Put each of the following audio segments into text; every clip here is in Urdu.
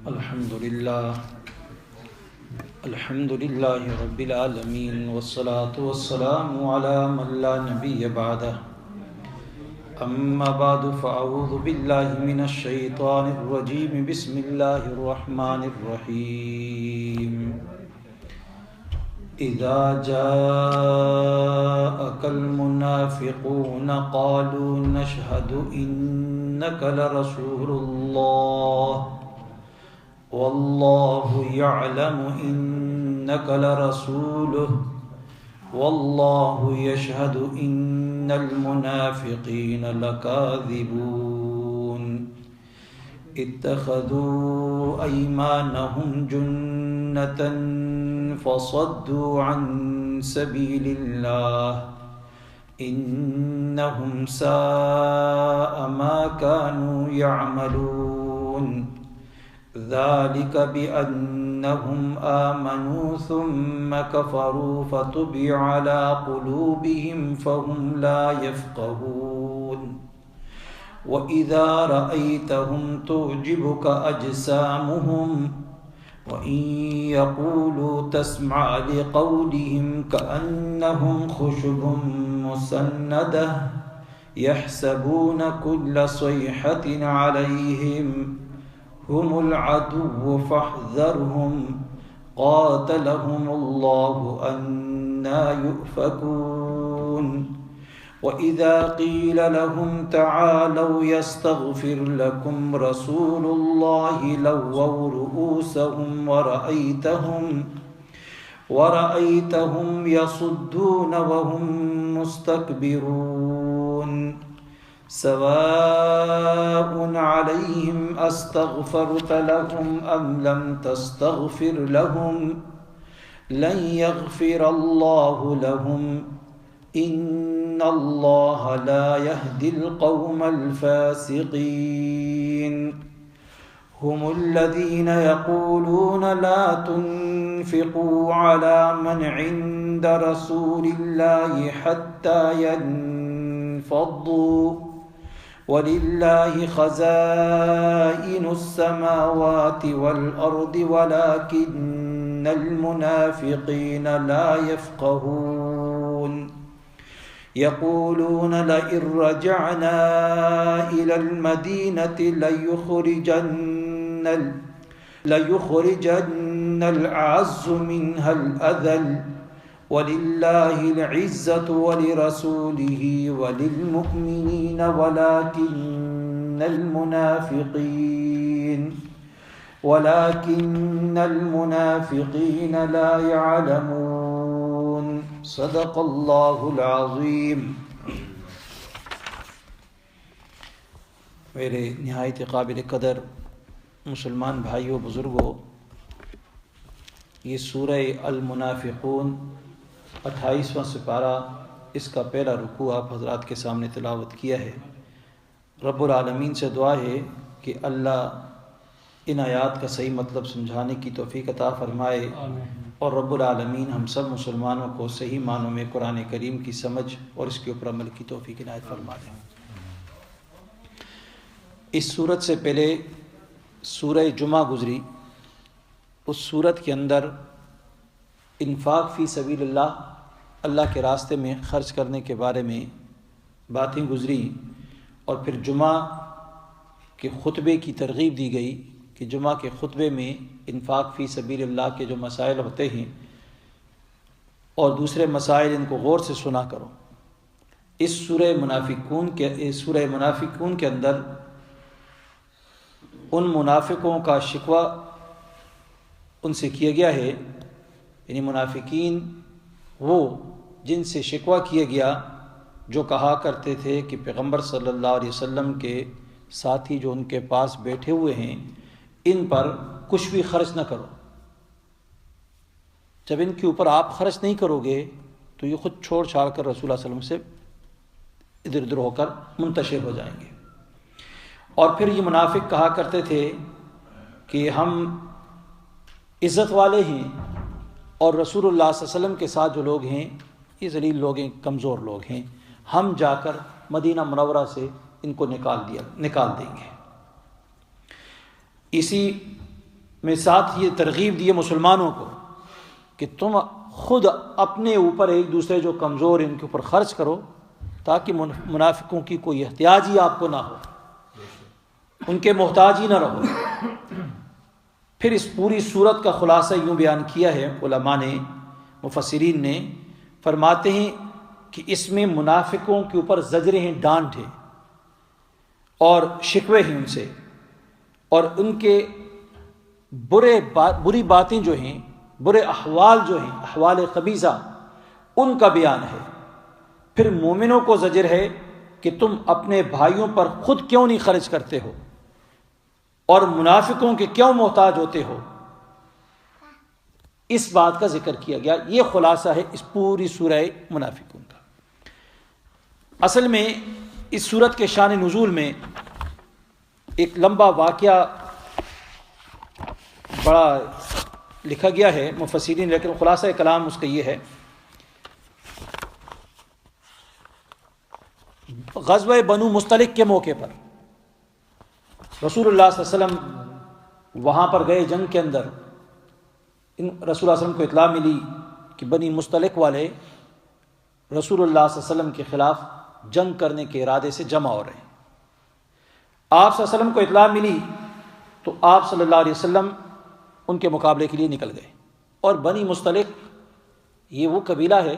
الحمد لله رب العالمين والصلاة والسلام على من لا نبي بعده أما بعد فأعوذ بالله من الشيطان الرجيم بسم الله الرحمن الرحيم إذا جاءك المنافقون قالوا نشهد إنك لرسول الله والله يعلم إنك لرسوله والله يشهد إن المنافقين لكاذبون اتخذوا أيمانهم جنة فصدوا عن سبيل الله إنهم ساء ما كانوا يعملون ذلك بأنهم آمنوا ثم كفروا فطبع على قلوبهم فهم لا يفقهون وإذا رأيتهم تعجبك أجسامهم وإن يقولوا تسمع لقولهم كأنهم خشب مسندة يحسبون كل صيحة عليهم هم العدو فاحذرهم قاتلهم الله أنى يؤفكون وإذا قيل لهم تعالوا يستغفر لكم رسول الله لووا رؤوسهم ورأيتهم يصدون وهم مستكبرون سواء عليهم أستغفرت لهم أم لم تستغفر لهم لن يغفر الله لهم إن الله لا يهدي القوم الفاسقين هم الذين يقولون لا تنفقوا على من عند رسول الله حتى ينفضوا ولله خزائن السماوات والأرض ولكن المنافقين لا يفقهون يقولون لئن رجعنا إلى المدينة ليخرجن الأعز منها الأذل ولله العزة ولرسوله وللمؤمنين ولكن المنافقين لا يعلمون صدق اللہ العظیم۔ میرے نہایت قابل قدر مسلمان بھائیوں بزرگوں، یہ سورہ المنافقون 28واں سپارہ، اس کا پہلا رکوع آپ حضرات کے سامنے تلاوت کیا ہے۔ رب العالمین سے دعا ہے کہ اللہ ان آیات کا صحیح مطلب سمجھانے کی توفیق عطا فرمائے، اور رب العالمین ہم سب مسلمانوں کو صحیح معنوں میں قرآن کریم کی سمجھ اور اس کے اوپر عمل کی توفیق عنایت فرما دیں۔ اس سورت سے پہلے سورہ جمعہ گزری، اس سورت کے اندر انفاق فی سبیل اللہ کے راستے میں خرچ کرنے کے بارے میں باتیں گزری، اور پھر جمعہ کے خطبے کی ترغیب دی گئی کہ جمعہ کے خطبے میں انفاق فی سبیل اللہ کے جو مسائل ہوتے ہیں اور دوسرے مسائل، ان کو غور سے سنا کرو۔ اس سورہ منافقون کے اندر ان منافقوں کا شکوہ ان سے کیا گیا ہے، یعنی منافقین وہ جن سے شکوہ کیا گیا جو کہا کرتے تھے کہ پیغمبر صلی اللہ علیہ وسلم کے ساتھی جو ان کے پاس بیٹھے ہوئے ہیں ان پر کچھ بھی خرچ نہ کرو، جب ان کے اوپر آپ خرچ نہیں کرو گے تو یہ خود چھوڑ چھاڑ کر رسول اللہ صلی اللہ علیہ وسلم سے ادھر ادھر ہو کر منتشر ہو جائیں گے۔ اور پھر یہ منافق کہا کرتے تھے کہ ہم عزت والے ہیں، اور رسول اللہ صلی اللہ علیہ وسلم کے ساتھ جو لوگ ہیں یہ ذلیل لوگ ہیں، کمزور لوگ ہیں، ہم جا کر مدینہ منورہ سے ان کو نکال دیں گے۔ اسی میں ساتھ یہ ترغیب دی مسلمانوں کو کہ تم خود اپنے اوپر ایک دوسرے جو کمزور ان کے اوپر خرچ کرو تاکہ منافقوں کی کوئی احتیاجی آپ کو نہ ہو، ان کے محتاج ہی نہ رہو۔ پھر اس پوری صورت کا خلاصہ یوں بیان کیا ہے علماء نے، مفسرین نے، فرماتے ہیں کہ اس میں منافقوں کے اوپر زجریں ہیں، ڈانٹ ہے اور شکوے ہیں ان سے، اور ان کے بری باتیں جو ہیں، برے احوال جو ہیں، احوال خبیثہ، ان کا بیان ہے۔ پھر مومنوں کو زجر ہے کہ تم اپنے بھائیوں پر خود کیوں نہیں خرچ کرتے ہو اور منافقوں کے کیوں محتاج ہوتے ہو، اس بات کا ذکر کیا گیا۔ یہ خلاصہ ہے اس پوری سورہ منافقون کا۔ اصل میں اس سورت کے شان نزول میں ایک لمبا واقعہ بڑا لکھا گیا ہے مفسرین، لیکن خلاصہ کلام اس کا یہ ہے، غزوہ بنو مستلق کے موقع پر رسول اللہ صلی اللہ علیہ وسلم وہاں پر گئے جنگ کے اندر۔ رسول اللہ صلی اللہ علیہ وسلم کو اطلاع ملی کہ بنی مستلق والے رسول اللہ صلی اللہ علیہ وسلم کے خلاف جنگ کرنے کے ارادے سے جمع ہو رہے ہیں۔ آپ صلی اللہ علیہ وسلم کو اطلاع ملی تو آپ صلی اللہ علیہ وسلم ان کے مقابلے کے لیے نکل گئے۔ اور بنی مستلق یہ وہ قبیلہ ہے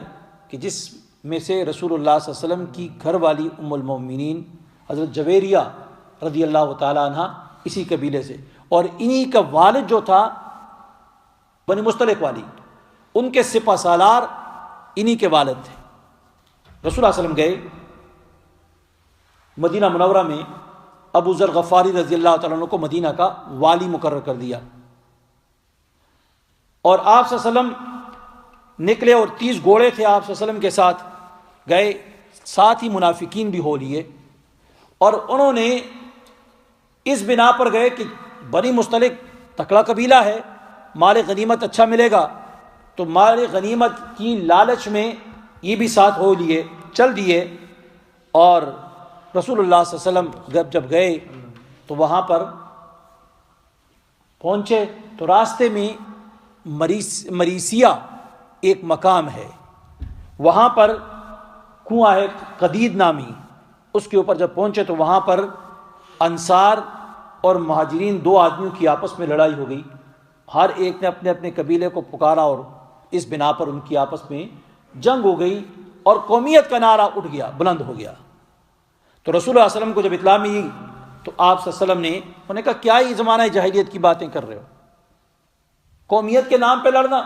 کہ جس میں سے رسول اللہ صلی اللہ علیہ وسلم کی گھر والی ام المومنین حضرت جویریہ رضی اللہ تعالی عنہ اسی قبیلے سے، اور انہی کا والد جو تھا بنی مستلق والی، ان کے سپہ سالار انہی کے والد تھے۔ رسول اللہ صلی اللہ علیہ وسلم گئے مدینہ منورہ میں، ابو ذر غفاری رضی اللہ تعالیٰ عنہ کو مدینہ کا والی مقرر کر دیا، اور آپ صلی اللہ علیہ وسلم نکلے، اور 30 گھوڑے تھے آپ صلی اللہ علیہ وسلم کے ساتھ گئے، ساتھ ہی منافقین بھی ہو لیے، اور انہوں نے اس بنا پر گئے کہ بنی مستلق تکڑا قبیلہ ہے، مال غنیمت اچھا ملے گا، تو مال غنیمت کی لالچ میں یہ بھی ساتھ ہو لیے، چل دیے۔ اور رسول اللہ صلی اللہ علیہ وسلم جب گئے تو وہاں پر پہنچے تو راستے میں مریسیہ ایک مقام ہے، وہاں پر کنواں ہے قدید نامی، اس کے اوپر جب پہنچے تو وہاں پر انصار اور مہاجرین 2 آدمیوں کی آپس میں لڑائی ہو گئی، ہر ایک نے اپنے اپنے قبیلے کو پکارا، اور اس بنا پر ان کی آپس میں جنگ ہو گئی، اور قومیت کا نعرہ اٹھ گیا، بلند ہو گیا۔ تو رسول اللہ صلی اللہ علیہ وسلم کو جب اطلاع ملی تو آپ صلی اللہ علیہ وسلم نے انہوں نے کہا کیا یہ زمانہ جاہلیت کی باتیں کر رہے ہو، قومیت کے نام پہ لڑنا،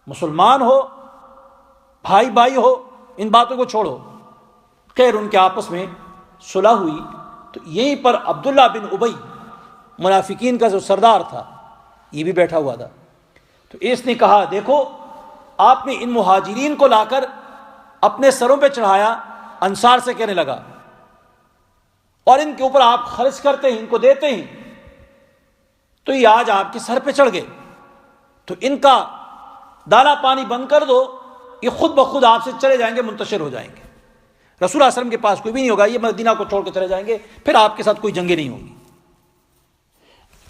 مسلمان ہو، بھائی بھائی ہو، ان باتوں کو چھوڑو۔ خیر ان کے آپس میں صلح ہوئی، تو یہیں پر عبداللہ بن ابی منافقین کا جو سردار تھا یہ بھی بیٹھا ہوا تھا، تو اس نے کہا دیکھو آپ نے ان مہاجرین کو لا کر اپنے سروں پہ چڑھایا، انصار سے کہنے لگا، اور ان کے اوپر آپ خرچ کرتے ہیں، ان کو دیتے ہیں، تو یہ آج آپ کے سر پہ چڑھ گئے، تو ان کا دانا پانی بند کر دو، یہ خود بخود آپ سے چلے جائیں گے، منتشر ہو جائیں گے، رسول اللہ علیہ وسلم کے پاس کوئی بھی نہیں ہوگا، یہ مدینہ کو چھوڑ کے چلے جائیں گے، پھر آپ کے ساتھ کوئی جنگیں نہیں ہوں گی۔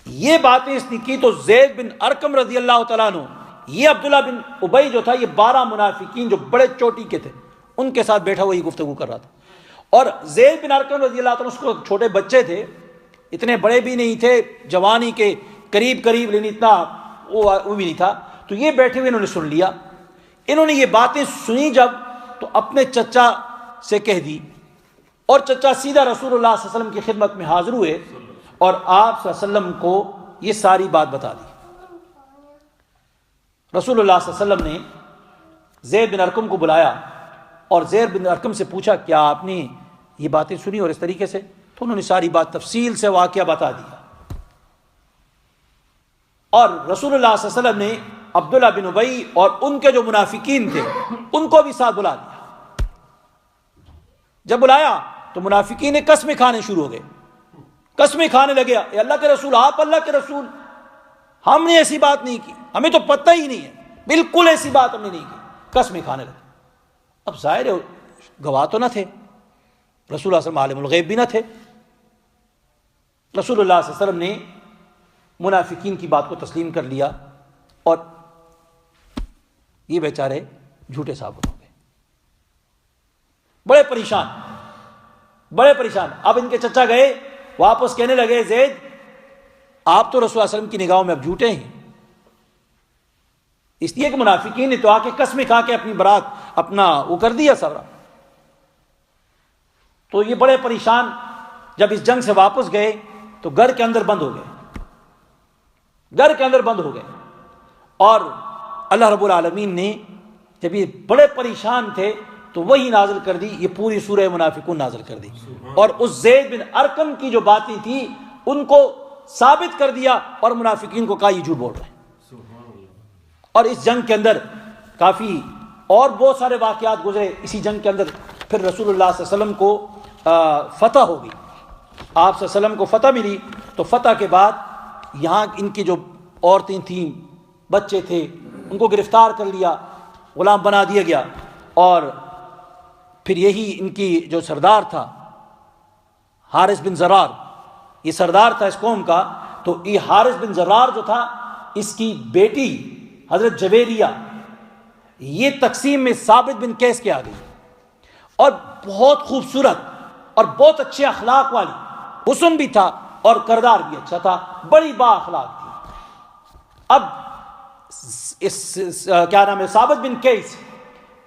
یہ باتیں اس نے کی تو زید بن ارقم رضی اللہ تعالیٰ عنہ، یہ عبداللہ بن ابی جو تھا، یہ 12 منافقین جو بڑے چوٹی کے تھے ان کے ساتھ بیٹھا ہوا یہ گفتگو کر رہا تھا، اور زید بن ارقم رضی اللہ تعالیٰ عنہ اس کو چھوٹے بچے تھے، اتنے بڑے بھی نہیں تھے، جوانی کے قریب لیکن اتنا وہ بھی نہیں تھا، تو یہ بیٹھے ہوئے انہوں نے سن لیا، انہوں نے یہ باتیں سنی جب تو اپنے چچا سے کہہ دی، اور چچا سیدھا رسول اللہ صلی اللہ علیہ وسلم کی خدمت میں حاضر ہوئے، اور آپ صلی اللہ علیہ وسلم کو یہ ساری بات بتا دی۔ رسول اللہ صلی اللہ علیہ وسلم نے زید بن ارقم کو بلایا، اور زید بن ارقم سے پوچھا کیا آپ نے یہ باتیں سنی اور اس طریقے سے؟ تو انہوں نے ساری بات تفصیل سے واقعہ بتا دیا، اور رسول اللہ صلی اللہ علیہ وسلم نے عبداللہ بن ابی اور ان کے جو منافقین تھے ان کو بھی ساتھ بلا لیا۔ جب بلایا تو منافقین نے قسمیں کھانے شروع ہو گئے، قسمیں کھانے لگے، اے اللہ کے رسول، آپ اللہ کے رسول، ہم نے ایسی بات نہیں کی، ہمیں تو پتہ ہی نہیں ہے، بالکل ایسی بات ہم نے نہیں کی، قسمیں کھانے لگے۔ اب ظاہر ہے گواہ تو نہ تھے، رسول اللہ صلی اللہ علیہ وسلم عالم الغیب بھی نہ تھے، رسول اللہ صلی اللہ علیہ وسلم نے منافقین کی بات کو تسلیم کر لیا اور یہ بیچارے جھوٹے ثابت ہو گئے، بڑے پریشان۔ اب ان کے چچا گئے واپس، کہنے لگے زید آپ تو رسول اللہ علیہ وسلم کی نگاہوں میں اب جھوٹے ہیں، اس لیے کہ منافقین نے تو آ کے قسمیں کھا کے اپنی برات اپنا وہ کر دیا سارا۔ تو یہ بڑے پریشان جب اس جنگ سے واپس گئے تو گھر کے اندر بند ہو گئے، اور اللہ رب العالمین نے جب یہ بڑے پریشان تھے تو وہی نازل کر دی، یہ پوری سورہ منافقون نازل کر دی، اور اس زید بن ارقم کی جو باتیں تھی ان کو ثابت کر دیا، اور منافقین کو کہا یہ جھوٹ بول رہے ہیں۔ اور اس جنگ کے اندر کافی اور بہت سارے واقعات گزرے اسی جنگ کے اندر۔ پھر رسول اللہ صلی اللہ علیہ وسلم کو فتح ہو گئی، آپ صلی اللہ علیہ وسلم کو فتح ملی، تو فتح کے بعد یہاں ان کی جو عورتیں تھیں، بچے تھے، ان کو گرفتار کر لیا، غلام بنا دیا گیا، اور پھر یہی ان کی جو سردار تھا حارث بن زرار، یہ سردار تھا اس قوم کا، تو یہ حارث بن زرار جو تھا اس کی بیٹی حضرت جویریہ یہ تقسیم میں ثابت بن قیس کے آ گئی، اور بہت خوبصورت اور بہت اچھے اخلاق والی، حسن بھی تھا اور کردار بھی اچھا تھا، بڑی با اخلاق تھی۔ اب اس کیا نام ہے ثابت بن قیس،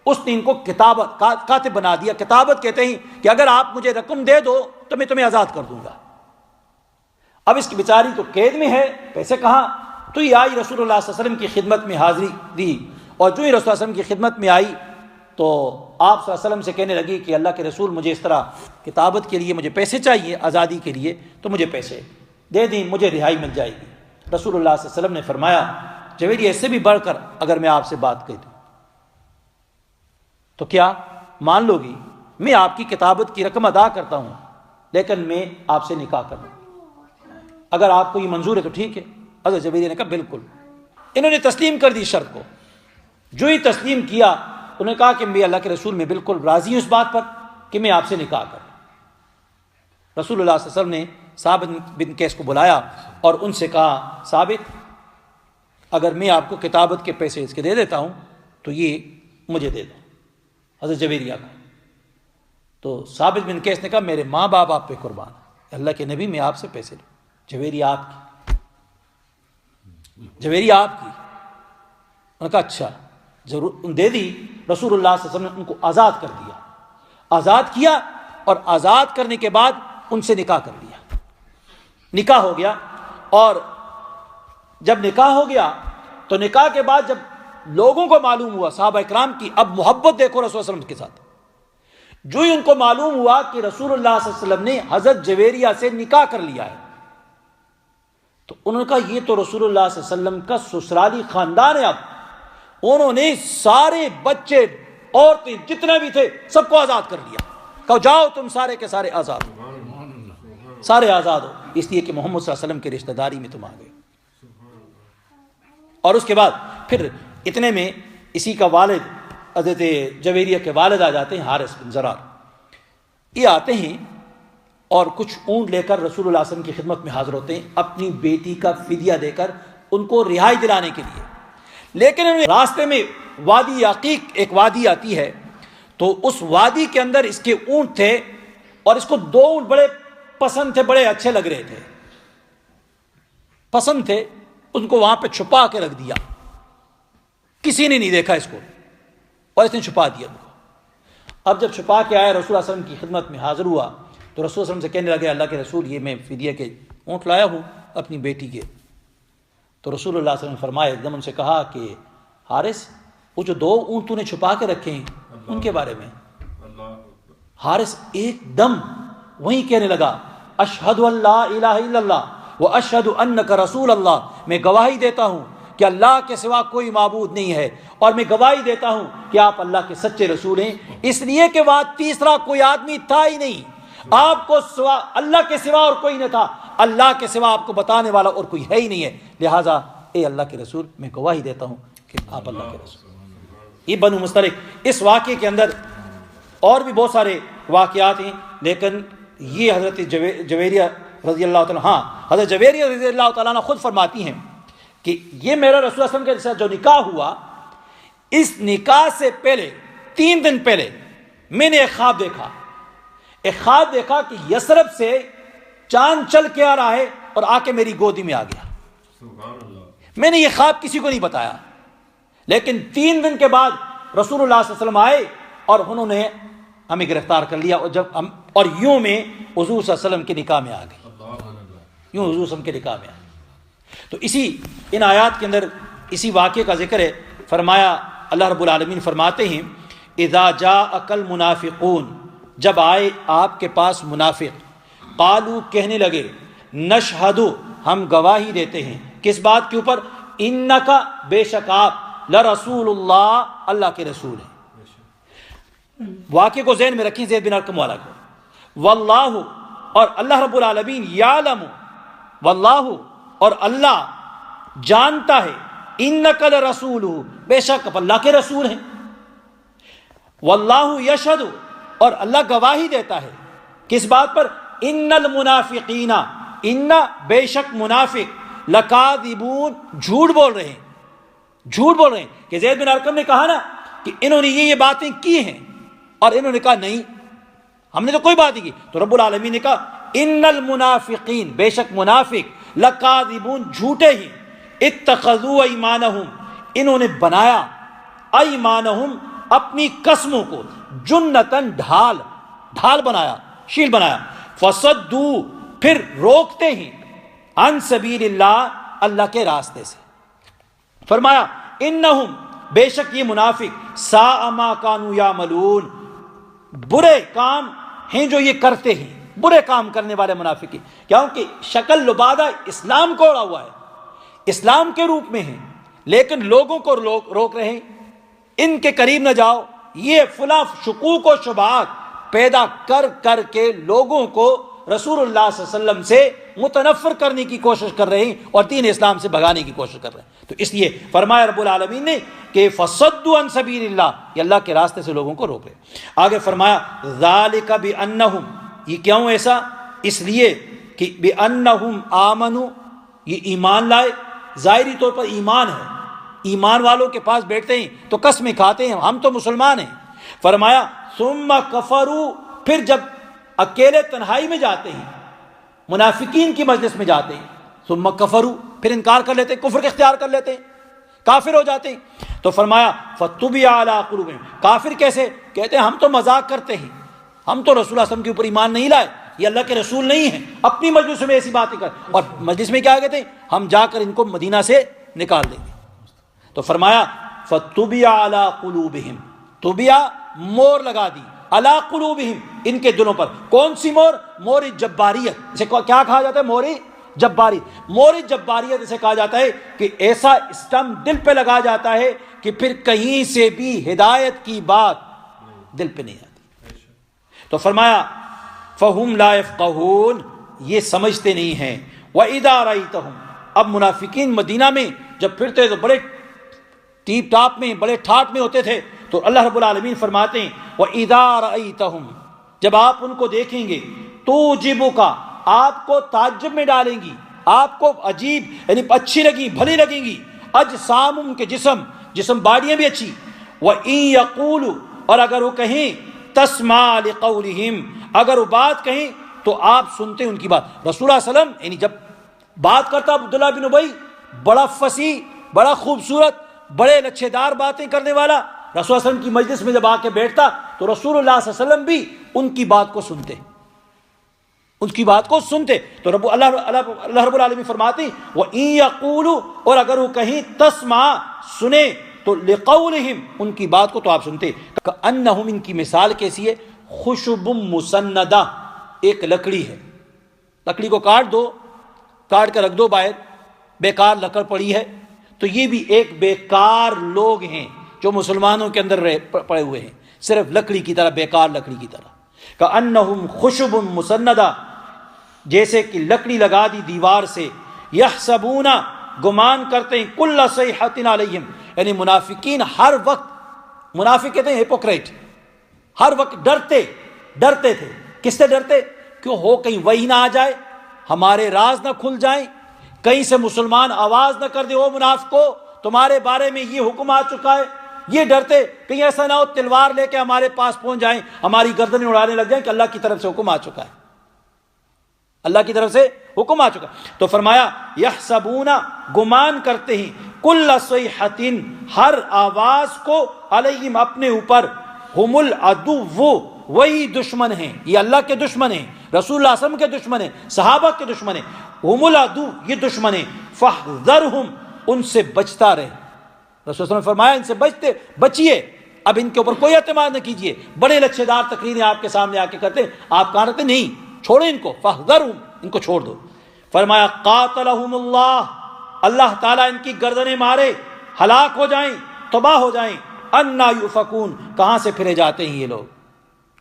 اس نے ان کو کاتب بنا دیا۔ کتابت کہتے ہیں کہ اگر آپ مجھے رقم دے دو تو میں تمہیں آزاد کر دوں گا۔ اب اس کی بیچاری تو قید میں ہے، پیسے کہاں؟ تو یہ آئی رسول اللہ صلی اللہ علیہ وسلم کی خدمت میں حاضری دی، اور جو ہی رسول اللہ صلی اللہ علیہ وسلم کی خدمت میں آئی تو آپ صلی اللہ علیہ وسلم سے کہنے لگی کہ اللہ کے رسول مجھے اس طرح کتابت کے لیے مجھے پیسے چاہیے، آزادی کے لیے، تو مجھے پیسے دے دیں، مجھے رہائی مل جائے گی۔ رسول اللہ صلی اللہ علیہ وسلم نے فرمایا جویریہ اس سے بھی بڑھ کر اگر میں آپ سے بات کہہ دوں تو کیا مان لو گی؟ میں آپ کی کتابت کی رقم ادا کرتا ہوں لیکن میں آپ سے نکاح کر لوں، اگر آپ کو یہ منظور ہے تو ٹھیک ہے۔ حضرت جویریہ نے کہا بالکل۔ انہوں نے تسلیم کر دی شرط کو، جو ہی تسلیم کیا انہوں نے کہا کہ میں اللہ کے رسول میں بالکل راضی ہوں اس بات پر کہ میں آپ سے نکاح کروں۔ رسول اللہ صلی اللہ علیہ وسلم نے ثابت بن قیس کو بلایا اور ان سے کہا ثابت اگر میں آپ کو کتابت کے پیسے اس کے دے دیتا ہوں تو یہ مجھے دے دو، حضرت جویریہ کو۔ تو ثابت بن قیس نے کہا میرے ماں باپ آپ پہ قربان، اللہ کے نبی میں آپ سے پیسے لوں، جویریہ آپ کی، جویریہ آپ کی۔ انہوں نے کہا اچھا ضرور، دے دی۔ رسول اللہ صلی اللہ علیہ وسلم نے ان کو آزاد کر دیا، آزاد کیا، اور آزاد کرنے کے بعد ان سے نکاح کر لیا، نکاح ہو گیا۔ اور جب نکاح ہو گیا تو نکاح کے بعد جب لوگوں کو معلوم ہوا، صحابہ اکرام کی اب محبت دیکھو رسول اللہ صلی اللہ علیہ وسلم کے ساتھ، جو ہی ان کو معلوم ہوا کہ رسول اللہ صلی اللہ علیہ وسلم نے حضرت جویریہ سے نکاح کر لیا ہے تو انہوں نے کہا یہ تو رسول اللہ صلی اللہ علیہ وسلم کا سسرالی خاندان ہے۔ اب انہوں نے سارے بچے عورتیں جتنے بھی تھے سب کو آزاد کر لیا، کہو جاؤ تم سارے کے سارے آزاد ہو، سارے آزاد ہو، اس لیے کہ محمد صلی اللہ علیہ وسلم کے رشتہ داری میں تم آ گئے۔ اور اس کے بعد پھر اتنے میں اسی کا والد حضرت جویریہ کے والد آ جاتے ہیں حارث بن زرار، یہ آتے ہیں اور کچھ اونٹ لے کر رسول اللہ صلی اللہ علیہ وسلم کی خدمت میں حاضر ہوتے ہیں اپنی بیٹی کا فدیہ دے کر ان کو رہائی دلانے کے لیے۔ لیکن راستے میں وادی عقیق ایک وادی آتی ہے، تو اس وادی کے اندر اس کے اونٹ تھے اور اس کو دو اونٹ بڑے پسند تھے، بڑے اچھے لگ رہے تھے، پسند تھے، ان کو وہاں پہ چھپا کے رکھ دیا، کسی نے نہیں دیکھا اس کو اور اس نے چھپا دیا ان کو۔ اب جب چھپا کے آیا رسول اللہ صلی اللہ علیہ وسلم کی خدمت میں حاضر ہوا تو رسول اللہ صلی اللہ علیہ وسلم سے کہنے لگے اللہ کے رسول یہ میں فدیہ کے اونٹ لایا ہوں اپنی بیٹی کے۔ تو رسول اللہ صلی اللہ علیہ وسلم نے فرمایا ایک دم ان سے کہا کہ حارث وہ جو دو اونٹ تو نے چھپا کے رکھے ہیں ان کے بارے میں۔ حارث ایک دم وہیں کہنے لگا اشہد ان لا الہ الا اللہ و اشہد انک رسول اللہ، میں گواہی دیتا ہوں کہ اللہ کے سوا کوئی معبود نہیں ہے، اور میں گواہی دیتا ہوں کہ آپ اللہ کے سچے رسول ہیں، اس لیے کہ وہاں تیسرا کوئی آدمی تھا ہی نہیں، آپ کو سوا اللہ کے سوا اور کوئی نہ تھا، اللہ کے سوا آپ کو بتانے والا اور کوئی ہے ہی نہیں ہے، لہٰذا اے اللہ کے رسول میں گواہی دیتا ہوں کہ آپ اللہ کے رسول۔ یہ بنو مستلق اس واقعے کے اندر اور بھی بہت سارے واقعات ہیں، لیکن یہ حضرت جویریہ رضی اللہ تعالیٰ، ہاں حضرت جویریہ رضی اللہ تعالیٰ عنہ خود فرماتی ہیں کہ یہ میرا رسول اللہ صلی اللہ علیہ وسلم کے ساتھ جو نکاح ہوا، اس نکاح سے پہلے 3 دن پہلے میں نے ایک خواب دیکھا کہ یثرب سے چاند چل کے آ رہا ہے اور آ کے میری گودی میں آ گیا۔ میں نے یہ خواب کسی کو نہیں بتایا، لیکن 3 دن کے بعد رسول اللہ صلی اللہ علیہ وسلم آئے اور انہوں نے ہمیں گرفتار کر لیا، اور یوں میں حضور صلی اللہ علیہ وسلم کے نکاح میں آ گئی، یوں حضور صلی اللہ علیہ وسلم کے نکاح میں آ گئی۔ تو ان آیات کے اندر اسی واقعے کا ذکر ہے۔ فرمایا اللہ رب العالمین فرماتے ہیں اذا جاءک المنافقون، جب آئے آپ کے پاس منافق، قالو کہنے لگے، نشہد ہم گواہی دیتے ہیں، کس بات کے اوپر؟ انکا بے شک آپ لرسول اللہ اللہ کے رسول ہیں۔ واقعے کو ذہن میں رکھیں، زید بن ارقم والا کو، واللہ اور اللہ رب العالمین، یعلم واللہ اور اللہ جانتا ہے، انکا لرسولہ بے شک آپ اللہ کے رسول ہیں، واللہ یشہد اور اللہ گواہی دیتا ہے، کس بات پر؟ ان المنافقین، ان بے شک منافق، لکاذبون جھوٹ بول رہے ہیں کہ زید بن ارقم نے کہا نا کہ انہوں نے یہ باتیں کی ہیں، اور انہوں نے کہا نہیں ہم نے تو کوئی بات نہیں کی، تو رب العالمین نے کہا ان المنافقین بے شک منافق، لکاذبون جھوٹے ہی، اتخذوا ایمانہم انہوں نے بنایا، ایمانہم اپنی قسموں کو، جنتاً ڈھال بنایا، شیل بنایا، فصدو پھر روکتے ہیں، عن سبیل اللہ اللہ کے راستے سے۔ فرمایا انہم بے شک یہ منافق، ساء ما کانوا یعملون برے کام ہیں جو یہ کرتے ہیں، برے کام کرنے والے منافق ہیں، کیونکہ شکل لبادہ اسلام کو اڑا ہوا ہے، اسلام کے روپ میں ہیں، لیکن لوگوں کو روک رہے ہیں، ان کے قریب نہ جاؤ، یہ فلاں شکوک و شبہات پیدا کر کے لوگوں کو رسول اللہ صلی اللہ علیہ وسلم سے متنفر کرنے کی کوشش کر رہے ہیں اور دین اسلام سے بھگانے کی کوشش کر رہے ہیں۔ تو اس لیے فرمایا رب العالمین نے کہ فصدوا عن سبیل اللہ، یہ اللہ کے راستے سے لوگوں کو روک رہے۔ آگے فرمایا ذالک بانہم، یہ کیوں ایسا؟ اس لیے کہ بانہم آمنوا، یہ ایمان لائے، ظاہری طور پر ایمان ہے، ایمان والوں کے پاس بیٹھتے ہیں تو قسمیں کھاتے ہیں ہم تو مسلمان ہیں۔ فرمایا ثم کفروا، پھر جب اکیلے تنہائی میں جاتے ہیں، منافقین کی مجلس میں جاتے ہیں، ثم کفروا پھر انکار کر لیتے ہیں، کفر کے اختیار کر لیتے ہیں، کافر ہو جاتے ہیں۔ تو فرمایا فطبع علی قلوبہم، کافر کیسے؟ کہتے ہیں ہم تو مذاق کرتے ہیں، ہم تو رسول اللہ صلی اللہ علیہ وسلم کے اوپر ایمان نہیں لائے، یہ اللہ کے رسول نہیں ہیں، اپنی مجلس میں ایسی باتیں کر، اور مجلس میں کیا کہتے ہیں؟ ہم جا کر ان کو مدینہ سے نکال دیں گے۔ تو فرمایا فطبع علی قلوبہم، طبع مور لگا دی، علی قلوبہم ان کے دلوں پر، کون سی مور؟ مور جباریت، اسے کیا کہا جاتا ہے؟ مور جباریت۔ مور جباریت اسے کہا جاتا ہے کہ ایسا اسٹمپ دل پہ لگا جاتا ہے کہ پھر کہیں سے بھی ہدایت کی بات دل پہ نہیں آتی۔ تو فرمایا فہم لا یفقہون، یہ سمجھتے نہیں ہیں۔ وَإِذَا رَأَيْتَهُمْ، اب منافقین مدینہ میں جب پھرتے تو بڑے ٹیپ ٹاپ میں، بڑے ٹھاٹ میں ہوتے تھے، تو اللہ رب العالمین فرماتے ہیں وَإِذَا رَأَيْتَهُمْ، جب آپ ان کو دیکھیں گے، تُعْجِبُكَ آپ کو تعجب میں ڈالیں گی، آپ کو عجیب یعنی اچھی لگیں، بھلی لگیں گی، اجسامم کے جسم باڈیاں بھی اچھی، وَإِن يَقُولُوا اور اگر وہ کہیں، تَسْمَعْ لِقَوْلِهِمْ اگر وہ بات کہیں تو آپ سنتے ان کی بات۔ رسول اللہ صلی اللہ علیہ وسلم یعنی جب بات کرتا عبداللہ بن ابی، بڑا فصیح، بڑا خوبصورت، بڑے لچھے دار باتیں کرنے والا، رسول اللہ صلی اللہ علیہ وسلم کی مجلس میں جب آ کے بیٹھتا تو رسول اللہ صلی اللہ علیہ وسلم بھی ان کی بات کو سنتے، ان کی بات کو سنتے۔ تو اللہ رب العالمین فرماتے ہیں وَإِن يَقُولُوا اور اگر وہ کہیں، تسمع سنے، تو لِقَوْلِهِمْ ان کی بات کو تو آپ سنتے۔ كَأَنَّهُمْ ان کی مثال کیسی ہے؟ خشب مسندہ، ایک لکڑی ہے، لکڑی کو کاٹ دو، کاٹ کر رکھ دو باہر، بیکار لکڑ پڑی ہے، تو یہ بھی ایک بیکار لوگ ہیں جو مسلمانوں کے اندر پڑے ہوئے ہیں، صرف لکڑی کی طرح، بیکار لکڑی کی طرح۔ کأنہم خشب مسندہ، جیسے کہ لکڑی لگا دی دیوار سے، یحسبون گمان کرتے ہیں، کل صیحۃ علیہم یعنی منافقین ہر وقت، منافق کہتے ہیں ہپوکریٹ، ہر وقت ڈرتے تھے۔ کس سے ڈرتے؟ کیوں ہو کہیں وہی نہ آ جائے، ہمارے راز نہ کھل جائیں، کہیں سے مسلمان آواز نہ کر دے او منافقو تمہارے بارے میں یہ حکم آ چکا ہے، یہ ڈرتے کہیں ایسا نہ ہو تلوار لے کے ہمارے پاس پہنچ جائیں، ہماری گردنیں اڑانے لگ جائیں کہ اللہ کی طرف سے حکم آ چکا ہے، اللہ کی طرف سے حکم آ چکا۔ تو فرمایا یحسبون، گمان کرتے ہیں، کل صیحۃ، ہر آواز کو، علیہم، اپنے اوپر، ہم العدو، وہی دشمن ہیں، یہ اللہ کے دشمن ہیں، رسول اللہ صلی اللہ علیہ وسلم کے دشمن ہیں، صحابہ کے دشمن ہیں، ہم العدو، یہ دشمن ہیں، فاحذرہم، ان سے بچتا رہے۔ رسول اللہ صلی اللہ علیہ وسلم نے فرمایا ان سے بچیے، اب ان کے اوپر کوئی اعتماد نہ کیجیے، بڑے لچھے دار تقریریں آپ کے سامنے آ کے کرتے ہیں، آپ کہاں رہتے؟ نہیں، چھوڑیں ان کو، فاحذرہم، ان کو چھوڑ دو۔ فرمایا قاتلہم اللہ، اللہ تعالیٰ ان کی گردنیں مارے، ہلاک ہو جائیں، تباہ ہو جائیں، انا یؤفکون، کہاں سے پھرے جاتے ہیں یہ لوگ،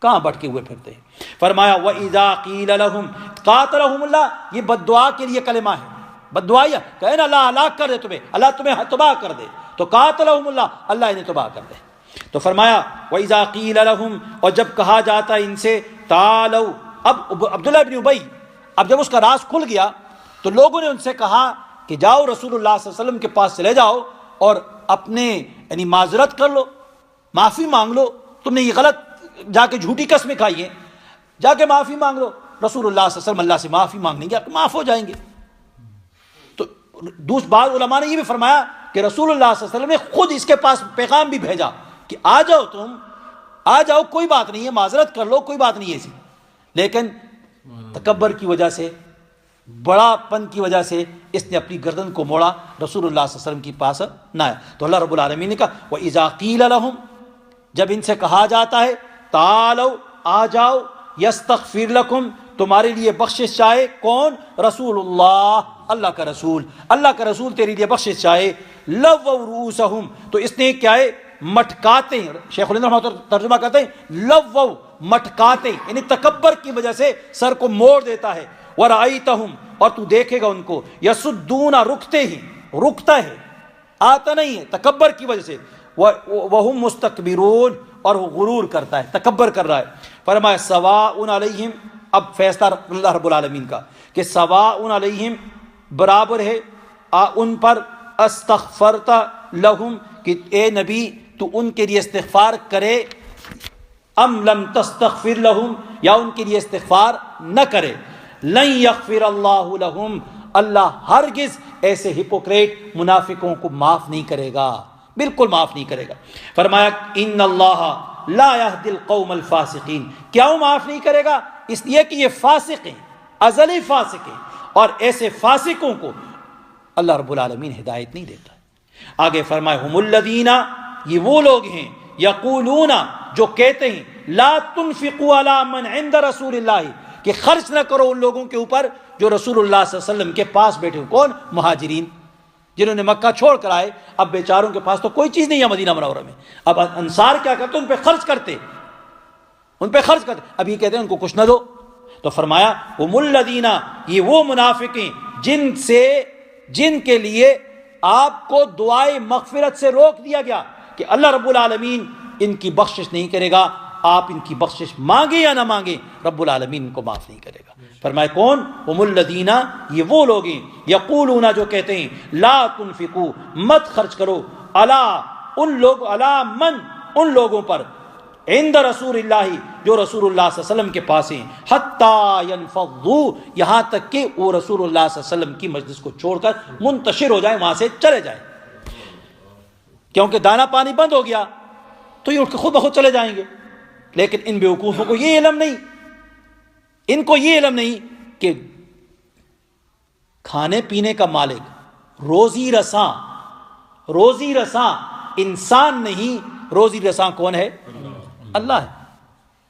کہاں بھٹکے ہوئے پھرتے ہیں۔ فرمایا وَإِذَا قِيلَ لَهُمْ، قاتلہم اللہ، یہ بد دعا کے لیے کلمہ ہے، بد دعا یا کہنا اللہ ہلاک کر دے تمہیں، اللہ تمہیں تباہ کر دے، تو قاتلہم اللہ، اللہ انہیں تباہ کر دے۔ تو فرمایا وَإِذَا قِيلَ لَهُمْ، اور جب کہا جاتا ہے ان سے، تعالوا، اب عبداللہ بن ابی، اب جب اس کا راز کھل گیا تو لوگوں نے ان سے کہا کہ جاؤ رسول اللہ صلی اللہ علیہ وسلم کے پاس چلے جاؤ اور اپنے یعنی معذرت کر لو، معافی مانگ لو، تم نے یہ غلط جا کے جھوٹی قسمیں کھائی ہیں، جا کے معافی مانگ لو، رسول اللہ صلی اللہ علیہ وسلم اللہ سے معافی مانگیں گے، معاف ہو جائیں گے۔ تو بعض علماء نے یہ بھی فرمایا کہ رسول اللہ صلی اللہ علیہ وسلم نے خود اس کے پاس پیغام بھی بھیجا کہ آ جاؤ، تم آ جاؤ، کوئی بات نہیں ہے، معذرت کر لو، کوئی بات نہیں ہے ایسی، لیکن تکبر کی وجہ سے، بڑا پن کی وجہ سے اس نے اپنی گردن کو موڑا، رسول اللہ صلی اللہ علیہ وسلم کی پاس نہ آیا۔ تو اللہ رب العالمین نے کہا وَإِذَا قِيلَ لَهُمْ، جب ان سے کہا جاتا ہے تعالوا، آ جاؤ، یستغفر لکم، تمہارے لیے بخشش چاہے، کون؟ رسول اللہ، اللہ کا رسول، اللہ کا رسول تیرے لیے بخشش چاہے، لووا رؤوسہم، تو اس نے کیا ہے؟ مٹکاتے ہیں، شیخ الہند رحمۃ اللہ ترجمہ کرتے ہیں لووا، مٹکاتے، یعنی تکبر کی وجہ سے سر کو موڑ دیتا ہے، ورأیتہم، اور تو دیکھے گا ان کو، یسدون، رکتے ہیں، رکتا ہے، آتا نہیں ہے، تکبر کی وجہ سے، وہم مستکبرون، اور وہ غرور کرتا ہے، تکبر کر رہا ہے۔ فرمایا سواء علیہم، اب فیصلہ اللہ رب العالمین کا کہ سواء علیہم، برابر ہے ان پر، استغفرت لہم، کہ اے نبی تو ان کے لیے استغفار کرے، ام لم تستغفر لہم، یا ان کے لیے استغفار نہ کرے، لن یغفر اللہ لہم، اللہ ہرگز ایسے ہپوکریٹ منافقوں کو معاف نہیں کرے گا، بالکل معاف نہیں کرے گا۔ فرمایا ان اللہ لا یہدی القوم الفاسقین، کیوں معاف نہیں کرے گا؟ اس لیے کہ یہ فاسق ہیں، ازلی فاسق ہیں، اور ایسے فاسقوں کو اللہ رب العالمین ہدایت نہیں دیتا۔ آگے فرمائے ہم الذین، یہ وہ لوگ ہیں، یقولون، جو کہتے ہیں، لا تنفقوا علی من عند رسول اللہ، کہ خرچ نہ کرو ان لوگوں کے اوپر جو رسول اللہ صلی اللہ علیہ وسلم کے پاس بیٹھے ہو۔ کون؟ مہاجرین، جنہوں نے مکہ چھوڑ کر آئے، اب بیچاروں کے پاس تو کوئی چیز نہیں ہے مدینہ منورہ میں، اب انصار کیا کرتے؟ ان پہ خرچ کرتے، ان پہ خرچ کرتے، اب یہ کہتے ہیں ان کو کچھ نہ دو۔ تو فرمایا ہم الذین، یہ وہ منافق ہیں جن کے لیے آپ کو دعائے مغفرت سے روک دیا گیا کہ اللہ رب العالمین ان کی بخشش نہیں کرے گا، آپ ان کی بخشش مانگیں یا نہ مانگیں، رب العالمین ان کو معاف نہیں کرے گا۔ فرمائے کون؟ ہم الذین، یہ وہ لوگ ہیں، یقولون، جو کہتے ہیں، لا تنفقوا، مت خرچ کرو، ان لوگوں پر، عند رسول اللہ، جو رسول اللہ صلی اللہ علیہ وسلم کے پاس ہیں، حتی ینفضوا، یہاں تک کہ وہ رسول اللہ صلی اللہ علیہ وسلم کی مجلس کو چھوڑ کر منتشر ہو جائیں، وہاں سے چلے جائیں، کیونکہ دانا پانی بند ہو گیا تو یہ اٹھ کے خود بخود چلے جائیں گے۔ لیکن ان بیوقوفوں کو یہ علم نہیں، ان کو یہ علم نہیں کہ کھانے پینے کا مالک، روزی رساں انسان نہیں، روزی رساں کون ہے؟ اللہ ہے،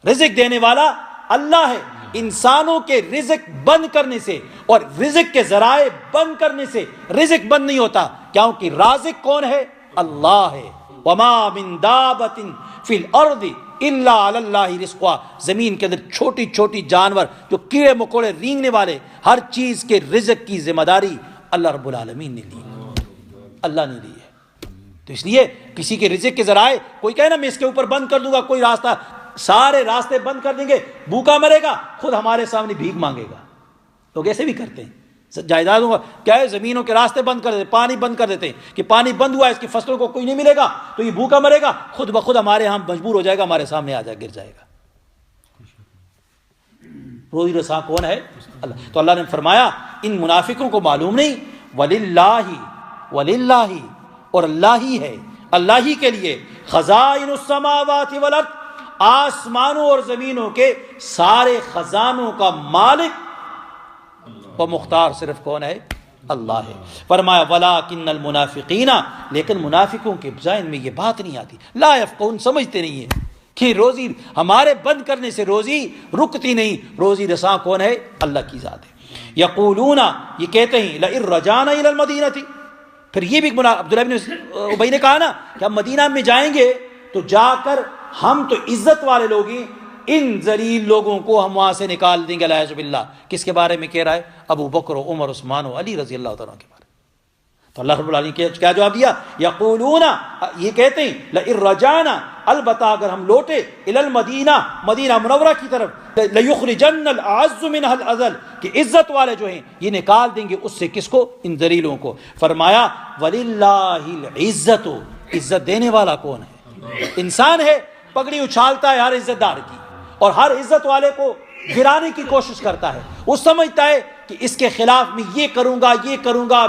رزق دینے والا اللہ ہے۔ انسانوں کے رزق بند کرنے سے اور رزق کے ذرائع بند کرنے سے رزق بند نہیں ہوتا، کیونکہ رازق کون ہے؟ اللہ ہے۔ وما من دابۃ فی الارض الا علی اللہ رزقها، زمین کے اندر چھوٹی چھوٹی جانور جو کیڑے مکوڑے رینگنے والے، ہر چیز کے رزق کی ذمہ داری اللہ رب العالمین نے لی، اللہ نے لی ہے۔ تو اس لیے کسی کے رزق کے ذرائع، کوئی کہے نا میں اس کے اوپر بند کر دوں گا کوئی راستہ، سارے راستے بند کر دیں گے، بھوکا مرے گا، خود ہمارے سامنے بھیک مانگے گا، لوگ ایسے بھی کرتے ہیں، جائیدادوں کا کیا ہے، زمینوں کے راستے بند کر دیتے، پانی بند کر دیتے ہیں کہ پانی بند ہوا ہے، اس کی فصلوں کو کوئی نہیں ملے گا تو یہ بھوکا مرے گا، خود بخود ہمارے ہاں مجبور ہو جائے گا، ہمارے سامنے آ جائے، گر جائے گا۔ روزی رساں کون ہے؟ اللہ۔ تو اللہ نے فرمایا ان منافقوں کو معلوم نہیں، وللہ اور اللہ ہی ہے، اللہ ہی کے لیے خزائن السماوات والارض، آسمانوں اور زمینوں کے سارے خزانوں کا مالک و مختار صرف کون ہے؟ اللہ ہے۔ فرمایا ولکن المنافقین، لیکن منافقوں کے ذہن میں یہ بات نہیں آتی، لا یفقہون، سمجھتے نہیں ہیں کہ روزی ہمارے بند کرنے سے روزی رکتی نہیں، روزی رساں کون ہے؟ اللہ کی ذات ہے۔ یقولون، یہ کہتے ہیں لئن رجعنا الی المدینہ، پھر یہ بھی عبداللہ بن ابی نے کہا نا کہ ہم مدینہ میں جائیں گے تو جا کر ہم تو عزت والے لوگ ہیں، ان ذلیل لوگوں کو ہم وہاں سے نکال دیں گے، الیاذ باللہ۔ کس کے بارے میں کہہ رہا ہے؟ ابو بکر و عمر عثمان و علی رضی اللہ تعالیٰ کے بارے میں۔ تو اللہ رب العالمین نے کیا جواب دیا؟ یقولون، یہ کہتے ہیں لئن رجعنا، البتہ اگر ہم لوٹے الی المدینہ، مدینہ منورہ کی طرف، لیخرجن الاعز منها الاذل، کہ عزت والے جو ہیں یہ نکال دیں گے اس سے کس کو؟ ان ذلیلوں کو۔ فرمایا وللہ العزت، عزت دینے والا کون ہے؟ انسان ہے، پگڑی اچھالتا ہے ہر عزت دار کی، اور ہر عزت والے کو گرانے کی کوشش کرتا ہے، وہ سمجھتا ہے کہ اس کے خلاف میں یہ کروں گا، یہ کروں گا،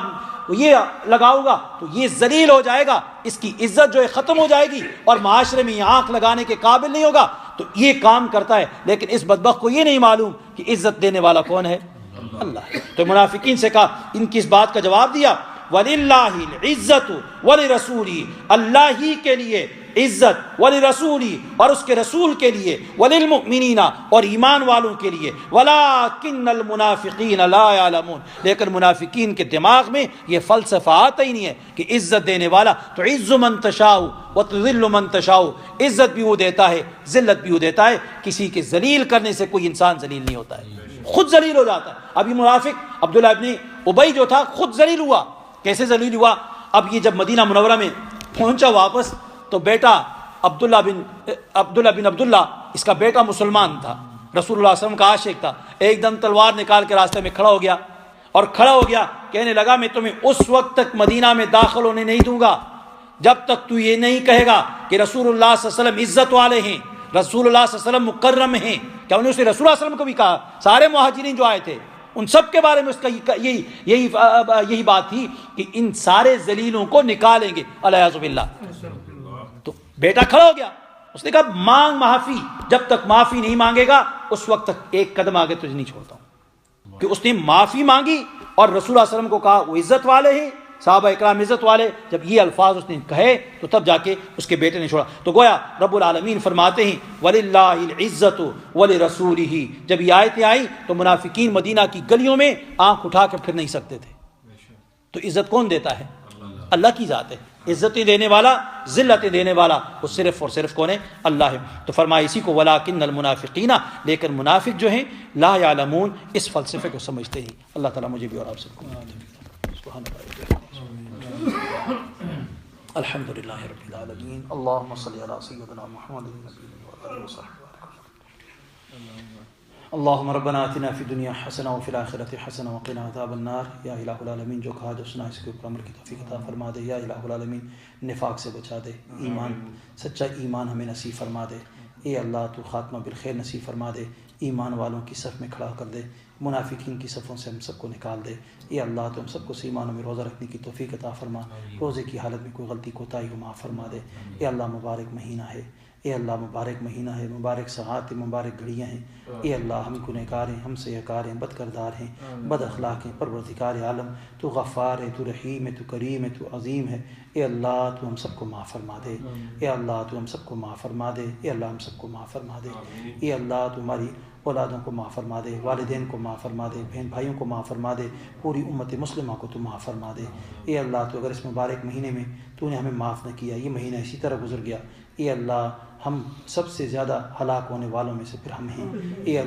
یہ لگاؤں گا تو یہ ذلیل ہو جائے گا، اس کی عزت جو ہے ختم ہو جائے گی اور معاشرے میں یہ آنکھ لگانے کے قابل نہیں ہوگا، تو یہ کام کرتا ہے۔ لیکن اس بدبخت کو یہ نہیں معلوم کہ عزت دینے والا کون ہے؟ اللہ ہے۔ تو منافقین سے کہا، ان کی اس بات کا جواب دیا وَلِلَّهِ الْعِزَّةُ وَلِرَسُولِهِ، اللہ ہی کے لیے عزت، وَلِرَسُولِهِ اور اس کے رسول کے لیے، وَلِلْمُؤْمِنِينَ اور ایمان والوں کے لیے، وَلَكِنَّ الْمُنَافِقِينَ لَا يَعْلَمُونَ، لیکن منافقین کے دماغ میں یہ فلسفہ آتا ہی نہیں ہے کہ عزت دینے والا تُعِزُّ مَن تَشَاءُ وَتُذِلُّ مَن تَشَاءُ، عزت بھی وہ دیتا ہے، ذلت بھی وہ دیتا ہے، کسی کے ذلیل کرنے سے کوئی انسان ذلیل نہیں ہوتا ہے، خود ذلیل ہو جاتا ہے۔ ابھی منافق عبداللہ ابن ابی جو تھا خود ذلیل ہوا۔ کیسے ذلیل ہوا؟ اب یہ جب مدینہ منورہ میں پہنچا واپس، تو بیٹا عبداللہ بن عبداللہ، اس کا بیٹا مسلمان تھا، رسول اللہ صلی اللہ علیہ وسلم کا عاشق تھا، ایک دم تلوار نکال کے راستے میں کھڑا ہو گیا، کہنے لگا میں تمہیں اس وقت تک مدینہ میں داخل ہونے نہیں دوں گا جب تک تو یہ نہیں کہے گا کہ رسول اللہ صلی اللہ علیہ وسلم عزت والے ہیں، رسول اللہ صلی اللہ علیہ وسلم مکرم ہیں۔ کیا انہوں نے رسول اللہ صلی اللہ علیہ وسلم کو بھی کہا؟ سارے مہاجرین جو آئے تھے ان سب کے بارے میں اس کا یہی بات تھی کہ ان سارے ذلیلوں کو نکالیں گے، الیاذ باللہ۔ تو بیٹا کھڑا ہو گیا، اس نے کہا مانگ معافی، جب تک معافی نہیں مانگے گا اس وقت تک ایک قدم آگے تجھے نہیں چھوڑتا ہوں۔ کہ اس نے معافی مانگی اور رسول اللہ صلی اللہ علیہ وسلم کو کہا وہ عزت والے ہیں، صحابہ اکرام عزت والے، جب یہ الفاظ اس نے کہے تو تب جا کے اس کے بیٹے نے چھوڑا۔ تو گویا رب العالمین فرماتے ہیں وَلِلَّهِ الْعِزَّةُ وَلِرَسُولِهِ، جب یہ آیتیں آئیں تو منافقین مدینہ کی گلیوں میں آنکھ اٹھا کے پھر نہیں سکتے تھے۔ تو عزت کون دیتا ہے؟ اللہ کی ذات ہے، عزتیں دینے والا، ذلتیں دینے والا وہ صرف اور صرف کون ہے؟ اللہ ہے۔ تو فرمایا اسی کو وَلَكِنَّ الْمُنَافِقِينَ، لیکن منافق جو ہیں لا يعلمون، اس فلسفے کو سمجھتے ہیں۔ اللہ تعالیٰ مجھے بھی اور آپ سب کو سبحان اللہ۔ الحمد للہ رب العالمین، اللہم صلی علی سیدنا محمد النبی وآلہ وصحبہ۔ اللہم ربنا آتنا فی الدنیا حسنہ وفی الآخرۃ حسنہ وقنا عذاب النار۔ یا الہ العالمین جو کہا جو سنا اس کے اوپر عمل کی توفیق عطا فرما دے۔ یا الہ العالمین نفاق سے بچا دے، ایمان، سچا ایمان ہمیں نصیب فرما دے۔ اے اللہ تو خاتمہ بالخیر نصیب فرما دے، ایمان والوں کی صف میں کھڑا کر دے، منافقین کی صفوں سے ہم سب کو نکال دے۔ اے اللہ تو ہم سب کو ایمانوں میں روزہ رکھنے کی توفیق عطا فرما، روزے کی حالت میں کوئی غلطی کوتاہی کو معاف فرما دے۔ اے اللہ مبارک مہینہ ہے، اے اللہ مبارک مہینہ ہے، مبارک ساعات مبارک گھڑیاں ہیں۔ اے اللہ ہم گنہگار ہیں، ہم سیاکار ہیں، بد کردار ہیں، بد اخلاق ہیں، پروردگار عالم تو غفار ہے، تو رحیم ہے، تو کریم ہے، تو عظیم ہے۔ اے اللہ تو ہم سب کو معاف فرما دے، اے اللہ تو ہم سب کو معاف فرما دے، اے اللہ ہم سب کو معاف فرما دے۔ اے اللہ تو ہماری اولادوں کو معاف فرما دے، والدین کو معاف فرما دے، بہن بھائیوں کو معاف فرما دے، پوری امت مسلمہ کو تو معاف فرما دے۔ اے اللہ تو اگر اس مبارک مہینے میں تو نے ہمیں معاف نہ کیا، یہ مہینہ اسی طرح گزر گیا، اے اللہ ہم سب سے زیادہ ہلاک ہونے والوں میں سے پھر ہم ہیں۔ اے اللہ